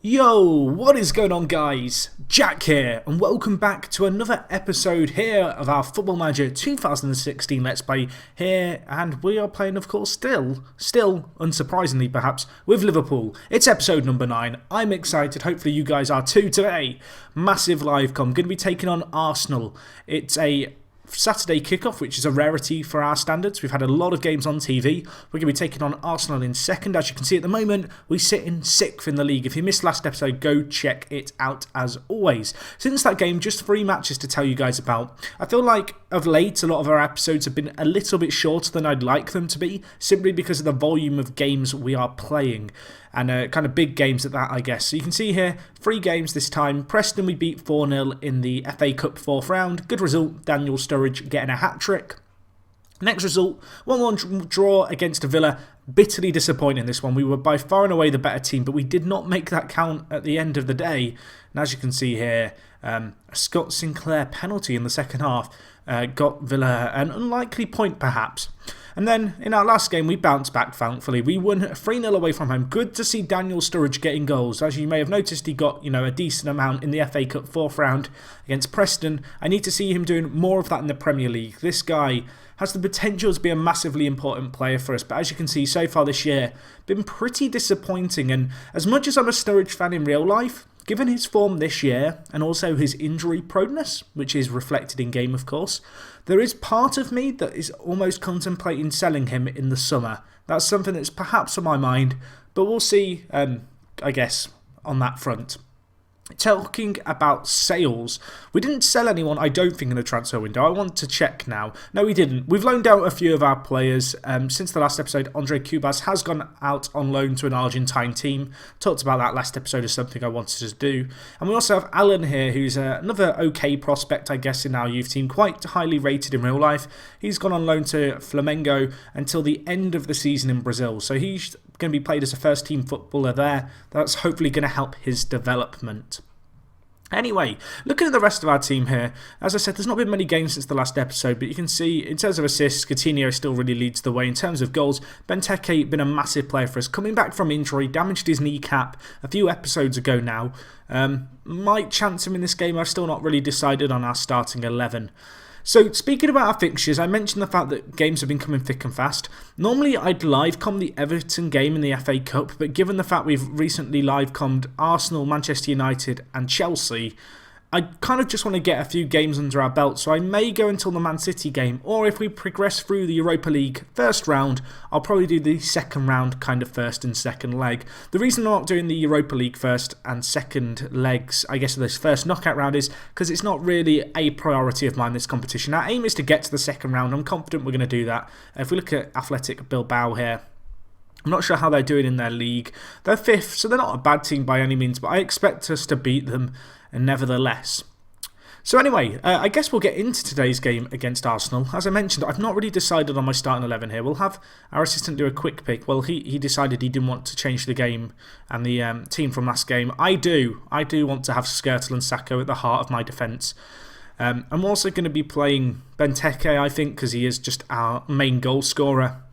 Yo, what is going on guys? Jack here and welcome back to another episode here of our Football Manager 2016 Let's Play here, and we are playing of course still unsurprisingly perhaps, with Liverpool. It's episode number 9. I'm excited, hopefully you guys are too today. Massive live com, going to be taking on Arsenal. It's a Saturday kickoff, which is a rarity for our standards. We've had a lot of games on TV. We're going to be taking on Arsenal in second. As you can see at the moment, we sit in 6th in the league. If you missed last episode, go check it out as always. Since that game, just 3 matches to tell you guys about. I feel like of late, a lot of our episodes have been a little bit shorter than I'd like them to be, simply because of the volume of games we are playing. And kind of big games at that, I guess. So you can see here, 3 games this time. Preston we beat 4-0 in the FA Cup 4th round. Good result, Daniel Sturridge getting a hat-trick. Next result, 1-1 draw against Villa. Bitterly disappointing this one. We were by far and away the better team, but we did not make that count at the end of the day. And as you can see here, a Scott Sinclair penalty in the second half got Villa an unlikely point perhaps. And then in our last game, we bounced back, thankfully. We won 3-0 away from home. Good to see Daniel Sturridge getting goals. As you may have noticed, he got a decent amount in the FA Cup 4th round against Preston. I need to see him doing more of that in the Premier League. This guy has the potential to be a massively important player for us. But as you can see, so far this year, been pretty disappointing. And as much as I'm a Sturridge fan in real life, given his form this year and also his injury proneness, which is reflected in game of course, there is part of me that is almost contemplating selling him in the summer. That's something that's perhaps on my mind, but we'll see, I guess, on that front. Talking about sales, we didn't sell anyone, I don't think, in the transfer window. I want to check now. No, we didn't. We've loaned out a few of our players. Since the last episode, Andre Cubas has gone out on loan to an Argentine team. Talked about that last episode as something I wanted to do. And we also have Alan here, who's another okay prospect, I guess, in our youth team. Quite highly rated in real life. He's gone on loan to Flamengo until the end of the season in Brazil. So he's going to be played as a first team footballer there. That's hopefully going to help his development. Anyway, looking at the rest of our team here, as I said, there's not been many games since the last episode, but you can see in terms of assists, Coutinho still really leads the way. In terms of goals, Benteke been a massive player for us. Coming back from injury, damaged his kneecap a few episodes ago now. Might chance him in this game. I've still not really decided on our starting 11. So, speaking about our fixtures, I mentioned the fact that games have been coming thick and fast. Normally, I'd live-com the Everton game in the FA Cup, but given the fact we've recently live-commed Arsenal, Manchester United and Chelsea, I kind of just want to get a few games under our belt, so I may go until the Man City game, or if we progress through the Europa League first round, I'll probably do the second round kind of first and second leg. The reason I'm not doing the Europa League first and second legs, I guess this first knockout round, is because it's not really a priority of mine, this competition. Our aim is to get to the second round. I'm confident we're going to do that. If we look at Athletic Bilbao here, I'm not sure how they're doing in their league. They're 5th, so they're not a bad team by any means, but I expect us to beat them nevertheless. So anyway, I guess we'll get into today's game against Arsenal. As I mentioned, I've not really decided on my starting 11 here. We'll have our assistant do a quick pick. Well, he decided he didn't want to change the game and the team from last game. I do want to have Skirtle and Sacco at the heart of my defence. I'm also going to be playing Benteke, I think, because he is just our main goal scorer.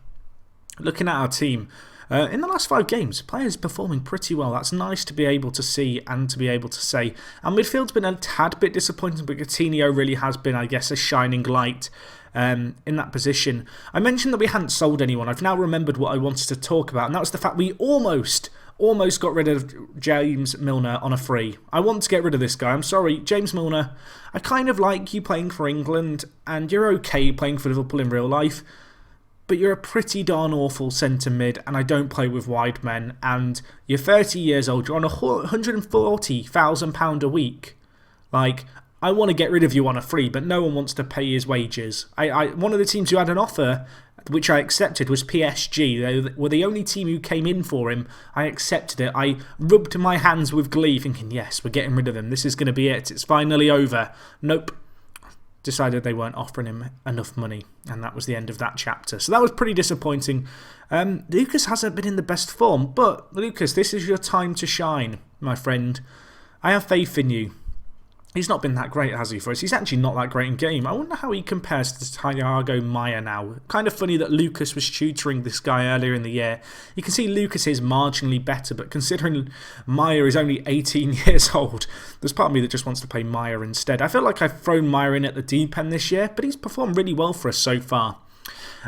Looking at our team, in the last 5 games, players performing pretty well. That's nice to be able to see and to be able to say. And midfield's been a tad bit disappointing, but Coutinho really has been, I guess, a shining light in that position. I mentioned that we hadn't sold anyone. I've now remembered what I wanted to talk about, and that was the fact we almost got rid of James Milner on a free. I want to get rid of this guy. I'm sorry, James Milner. I kind of like you playing for England, and you're okay playing for Liverpool in real life, but you're a pretty darn awful centre mid, and I don't play with wide men, and you're 30 years old, you're on £140,000 a week. Like, I want to get rid of you on a free, but no one wants to pay his wages. One of the teams who had an offer, which I accepted, was PSG. They were the only team who came in for him. I accepted it. I rubbed my hands with glee, thinking, yes, we're getting rid of him. This is going to be it. It's finally over. Nope. Decided they weren't offering him enough money, and that was the end of that chapter. So that was pretty disappointing. Lucas hasn't been in the best form, but Lucas, this is your time to shine, my friend. I have faith in you. He's not been that great, has he, for us? He's actually not that great in game. I wonder how he compares to Thiago Maia now. Kind of funny that Lucas was tutoring this guy earlier in the year. You can see Lucas is marginally better, but considering Maia is only 18 years old, there's part of me that just wants to play Maia instead. I feel like I've thrown Maia in at the deep end this year, but he's performed really well for us so far.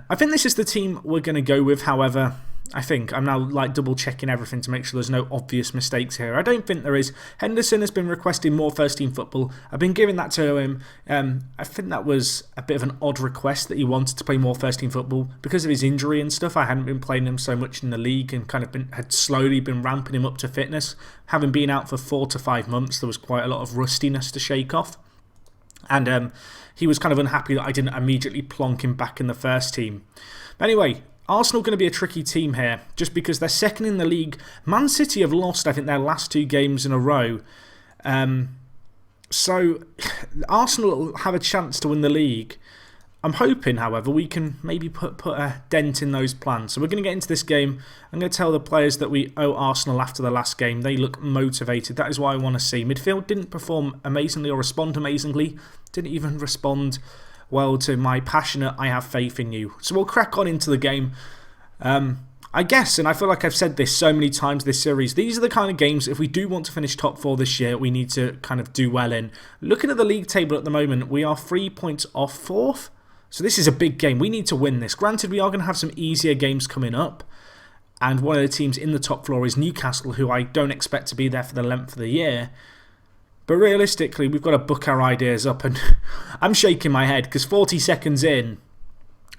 I think this is the team we're going to go with, however. I think I'm now double checking everything to make sure there's no obvious mistakes here. I don't think there is. Henderson has been requesting more first team football. I've been giving that to him. I think that was a bit of an odd request that he wanted to play more first team football because of his injury and stuff. I hadn't been playing him so much in the league and had slowly been ramping him up to fitness. Having been out for 4 to 5 months, there was quite a lot of rustiness to shake off. And he was kind of unhappy that I didn't immediately plonk him back in the first team. But anyway, Arsenal going to be a tricky team here, just because they're second in the league. Man City have lost, I think, their last 2 games in a row. So Arsenal will have a chance to win the league. I'm hoping, however, we can maybe put a dent in those plans. So we're going to get into this game. I'm going to tell the players that we owe Arsenal after the last game. They look motivated. That is what I want to see. Midfield didn't perform amazingly or respond amazingly. Didn't even respond well to my passionate "I have faith in you." So we'll crack on into the game. I guess, and I feel like I've said this so many times this series, these are the kind of games, if we do want to finish top 4 this year, we need to kind of do well in. Looking at the league table at the moment, we are 3 points off 4th. So this is a big game. We need to win this. Granted, we are going to have some easier games coming up. And one of the teams in the top floor is Newcastle, who I don't expect to be there for the length of the year. But realistically, we've got to book our ideas up, and I'm shaking my head because 40 seconds in,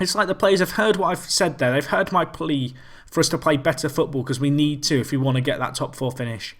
it's like the players have heard what I've said there. They've heard my plea for us to play better football because we need to if we want to get that top 4 finish.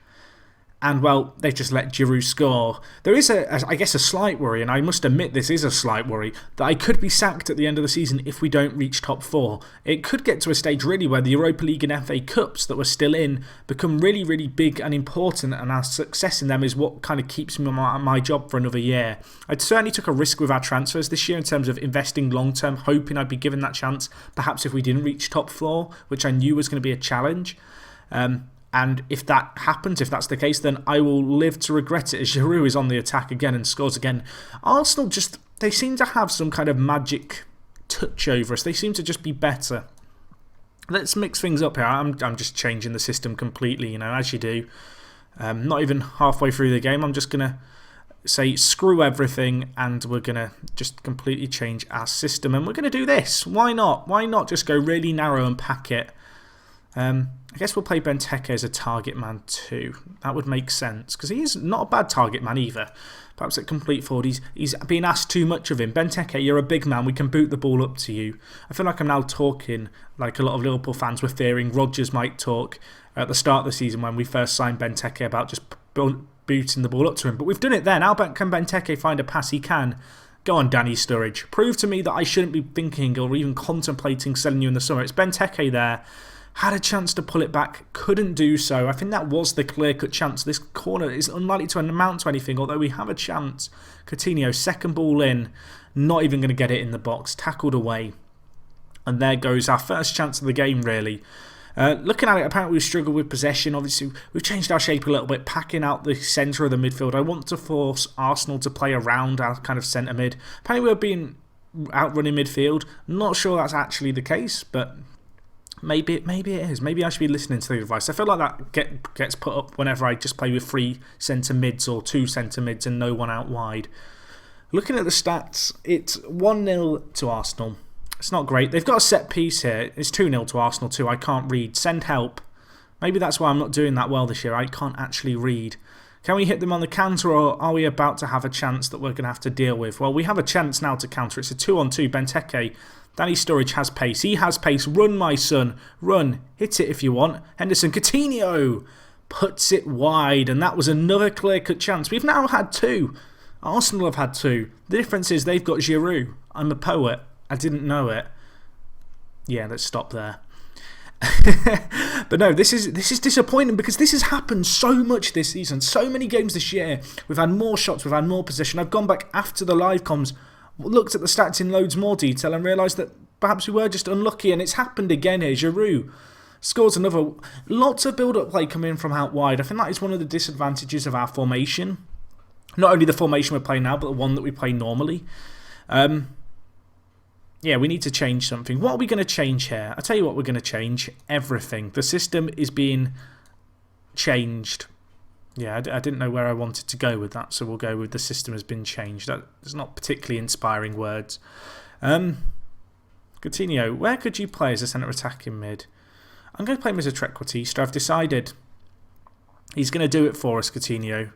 And, well, they've just let Giroud score. There is, I guess, a slight worry, and I must admit this is a slight worry, that I could be sacked at the end of the season if we don't reach top 4. It could get to a stage, really, where the Europa League and FA Cups that we're still in become really, really big and important, and our success in them is what kind of keeps me on my job for another year. I certainly took a risk with our transfers this year in terms of investing long-term, hoping I'd be given that chance, perhaps if we didn't reach top 4, which I knew was going to be a challenge. And if that happens, if that's the case, then I will live to regret it as Giroud is on the attack again and scores again. Arsenal they seem to have some kind of magic touch over us. They seem to just be better. Let's mix things up here. I'm just changing the system completely, as you do. Not even halfway through the game. I'm just going to say screw everything and we're going to just completely change our system. And we're going to do this. Why not? Why not just go really narrow and pack it? I guess we'll play Benteke as a target man too. That would make sense because he is not a bad target man either. Perhaps at complete forward, he's being asked too much of him. Benteke, you're a big man. We can boot the ball up to you. I feel like I'm now talking like a lot of Liverpool fans were fearing Rodgers might talk at the start of the season when we first signed Benteke about just booting the ball up to him. But we've done it there. Now can Benteke find a pass? He can. Go on, Danny Sturridge. Prove to me that I shouldn't be thinking or even contemplating selling you in the summer. It's Benteke there. Had a chance to pull it back, couldn't do so. I think that was the clear-cut chance. This corner is unlikely to amount to anything, although we have a chance. Coutinho, second ball in, not even going to get it in the box, tackled away. And there goes our first chance of the game, really. Looking at it, apparently we've struggled with possession. Obviously, we've changed our shape a little bit, packing out the centre of the midfield. I want to force Arsenal to play around our kind of centre mid. Apparently we're being outrun in midfield. Not sure that's actually the case, but maybe it is. Maybe I should be listening to the advice. I feel like that gets put up whenever I just play with 3 centre mids or 2 centre mids and no one out wide. Looking at the stats, it's 1-0 to Arsenal. It's not great. They've got a set piece here. It's 2-0 to Arsenal too. I can't read. Send help. Maybe that's why I'm not doing that well this year. I can't actually read. Can we hit them on the counter, or are we about to have a chance that we're going to have to deal with? Well, we have a chance now to counter. It's a 2-on-2. Benteke. Danny Sturridge has pace. He has pace. Run, my son. Run. Hit it if you want. Henderson. Coutinho puts it wide. And that was another clear-cut chance. We've now had 2. Arsenal have had 2. The difference is they've got Giroud. I'm a poet. I didn't know it. Yeah, let's stop there. But no, this is disappointing because this has happened so much this season. So many games this year. We've had more shots. We've had more possession. I've gone back after the live comms, looked at the stats in loads more detail and realised that perhaps we were just unlucky, and it's happened again here. Giroud scores another. Lots of build-up play coming in from out wide. I think that is one of the disadvantages of our formation. Not only the formation we're playing now, but the one that we play normally. Yeah, we need to change something. What are we going to change here? I'll tell you what we're going to change. Everything. The system is being changed. Yeah, I didn't know where I wanted to go with that, so we'll go with the system has been changed. That's not particularly inspiring words. Coutinho, where could you play as a centre attacking mid? I'm going to play him as a trequartista. I've decided he's going to do it for us, Coutinho.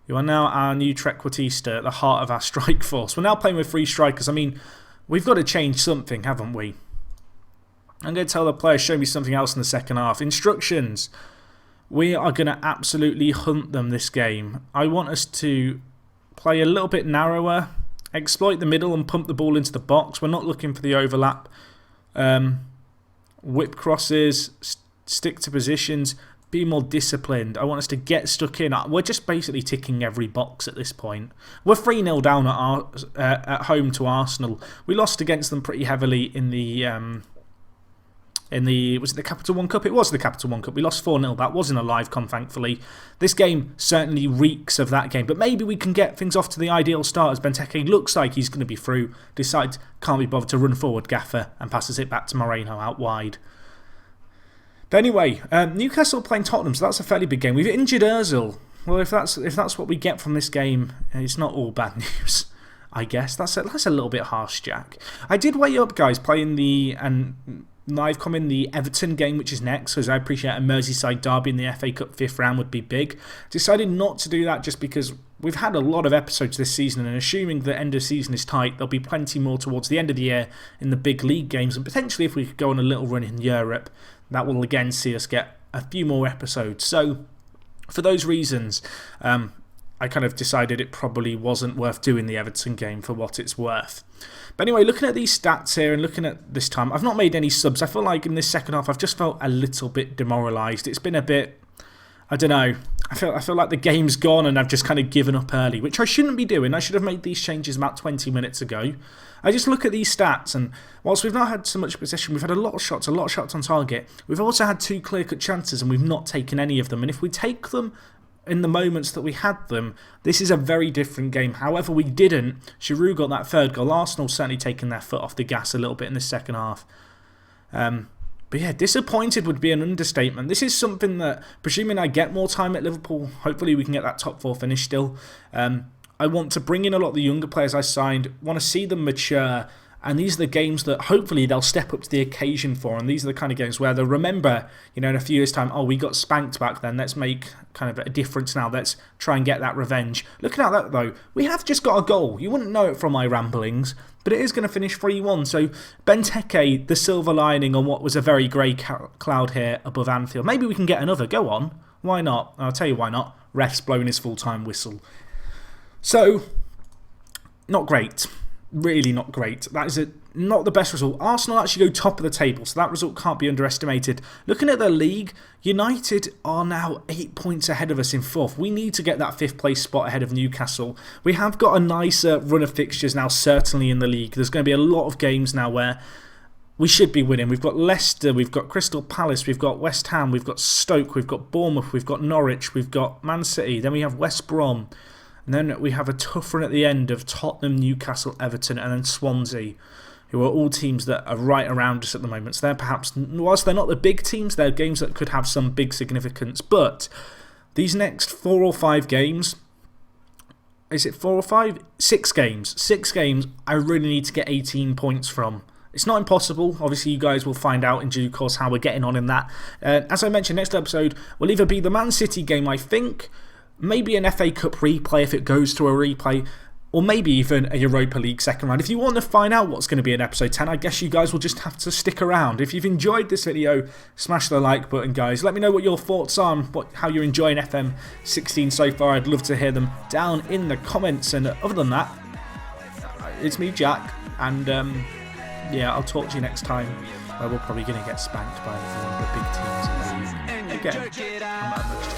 You are now our new trequartista at the heart of our strike force. We're now playing with 3 strikers. I mean, we've got to change something, haven't we? I'm going to tell the players, show me something else in the second half. Instructions. We are going to absolutely hunt them this game. I want us to play a little bit narrower, exploit the middle and pump the ball into the box. We're not looking for the overlap. Whip crosses, stick to positions, be more disciplined. I want us to get stuck in. We're just basically ticking every box at this point. We're 3-0 down at home to Arsenal. We lost against them pretty heavily in the was it the Capital One Cup? It was the Capital One Cup. We lost 4-0. That wasn't a live con, thankfully. This game certainly reeks of that game. But maybe we can get things off to the ideal start as Benteke looks like he's going to be through. Decides can't be bothered to run forward Gaffer and passes it back to Moreno out wide. But anyway, Newcastle playing Tottenham, so that's a fairly big game. We've injured Ozil. Well, if that's what we get from this game, it's not all bad news, I guess. That's a little bit harsh, Jack. I did weigh up, guys, playing the live comment the Everton game, which is next, because I appreciate a Merseyside derby in the FA Cup 5th round would be big. Decided not to do that just because we've had a lot of episodes this season, and assuming the end of season is tight, there'll be plenty more towards the end of the year in the big league games, and potentially if we could go on a little run in Europe, that will again see us get a few more episodes. So for those reasons, I kind of decided it probably wasn't worth doing the Everton game for what it's worth. But anyway, looking at these stats here and looking at this time, I've not made any subs. I feel like in this second half, I've just felt a little bit demoralised. It's been a bit, I don't know, I feel like the game's gone and I've just kind of given up early, which I shouldn't be doing. I should have made these changes about 20 minutes ago. I just look at these stats, and whilst we've not had so much possession, we've had a lot of shots on target. We've also had 2 clear-cut chances and we've not taken any of them. And if we take them in the moments that we had them, this is a very different game. However, we didn't. Giroud got that 3rd goal. Arsenal certainly taking their foot off the gas a little bit in the second half. But yeah, disappointed would be an understatement. This is something that, presuming I get more time at Liverpool, hopefully we can get that top 4 finish still. I want to bring in a lot of the younger players I signed, want to see them mature. And these are the games that hopefully they'll step up to the occasion for. And these are the kind of games where they'll remember, in a few years' time, oh, we got spanked back then. Let's make kind of a difference now. Let's try and get that revenge. Looking at that, though, we have just got a goal. You wouldn't know it from my ramblings, but it is going to finish 3-1. So Benteke, the silver lining on what was a very grey cloud here above Anfield. Maybe we can get another. Go on. Why not? I'll tell you why not. Ref's blowing his full-time whistle. So, not great. Really not great. That is not the best result. Arsenal actually go top of the table, so that result can't be underestimated. Looking at the league, United are now 8 points ahead of us in 4th. We need to get that 5th place spot ahead of Newcastle. We have got a nicer run of fixtures now, certainly in the league. There's going to be a lot of games now where we should be winning. We've got Leicester, we've got Crystal Palace, we've got West Ham, we've got Stoke, we've got Bournemouth, we've got Norwich, we've got Man City, then we have West Brom. And then we have a tough run at the end of Tottenham, Newcastle, Everton, and then Swansea, who are all teams that are right around us at the moment. So they're perhaps, whilst they're not the big teams, they're games that could have some big significance. But these next 4 or 5 games, is it 4 or 5? 6 games. 6 games I really need to get 18 points from. It's not impossible. Obviously, you guys will find out in due course how we're getting on in that. As I mentioned, next episode will either be the Man City game, I think, maybe an FA Cup replay if it goes to a replay, or maybe even a Europa League second round. If you want to find out what's going to be in episode 10, I guess you guys will just have to stick around. If you've enjoyed this video, smash the like button, guys. Let me know what your thoughts are and how you're enjoying FM16 so far. I'd love to hear them down in the comments. And other than that, it's me, Jack, and yeah, I'll talk to you next time, where we're probably going to get spanked by one of the big teams in the league. Again, I'm not much